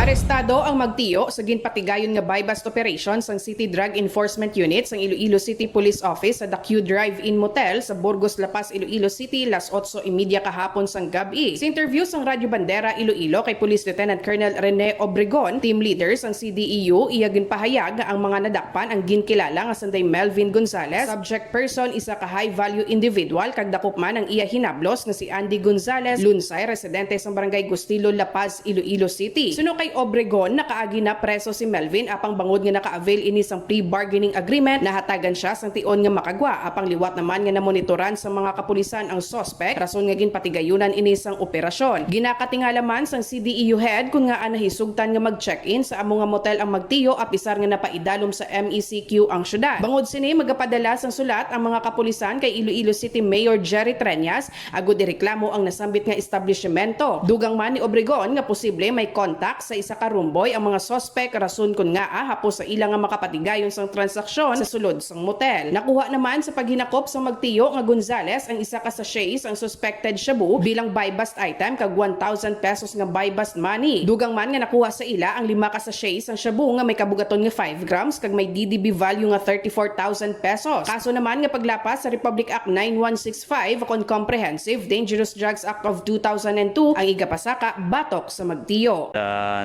Arestado ang magtiyo sa ginpatigayon nga buy-bust operations ang City Drug Enforcement Unit sa Iloilo City Police Office sa The Q Drive-In Motel sa Burgos, La Paz, Iloilo City, las 8:30 kahapon sang gabi. Sa interview sang Radyo Bandera Iloilo kay Police Lieutenant Colonel Rene Obregon, team leader sang CDEU, iya ginpahayag nga ang mga nadakpan ang ginkilala nga sanday Melvin Gonzalez, subject person isa ka high-value individual kag dakop man ang iya hinablos nga si Andy Gonzalez, lunsay residente sa Barangay Gustilo, La Paz, Iloilo City. Suno kay Obregon, nakaagi na preso si Melvin apang bangod nga naka-avail ini sang pre-bargaining agreement, nahatagan siya sang tion nga makagwa apang liwat naman nga namonitoran sa mga kapulisan ang suspect rason nga ginpatigayunan ini sang operasyon. Ginakatingala man sang CDEU head kung nga nahisugtan nga mag-check-in sa amo nga motel ang magtiyo apisar nga napaidalom sa MECQ ang syudad. Bangod sini magapadala sang sulat ang mga kapulisan kay Iloilo City Mayor Jerry Treñas agud ireklamo ang nasambit nga establishmento. Dugang man ni Obregon nga posible may contact sa isa ka rumboy ang mga suspect rason kun nga hapos sa ilang nga makapatigayon sang transaksyon sa sulod sang motel. Nakuha naman sa paghinakop sa magtiyo nga Gonzales ang isa ka sachets ang suspected shabu bilang buy-bust item kag 1,000 pesos nga buy-bust money. Dugang man nga nakuha sa ila ang 5 ka sachets ang shabu nga may kabugaton nga 5 grams kag may DDB value nga 34,000 pesos. Kaso naman nga paglapas sa Republic Act 9165 kon Comprehensive Dangerous Drugs Act of 2002 ang igapasaka batok sa magtiyo.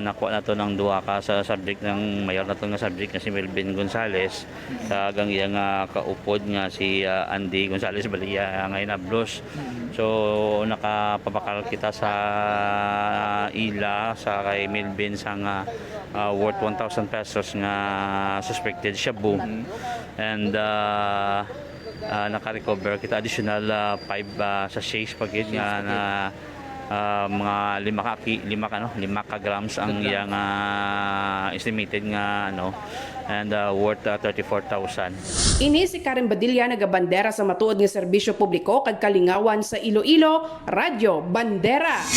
Nakuha na to ng duha ka sa subject ng mayor na to nga subject na si Melvin Gonzalez kagang iya nga kaupod nga si Andy Gonzalez baliya ngayon ablos. So nakapabakal kita sa ila sa kay Melvin sa nga worth 1,000 pesos nga suspected shabu and naka-recover kita additional 5 sachets pagid nga na mga 5 ka grams ang iyang estimated nga and worth 34,000. Ini si Karen Badilla nagabandera sa matuod nga serbisyo publiko kag kalingawan sa Iloilo, Radyo Bandera.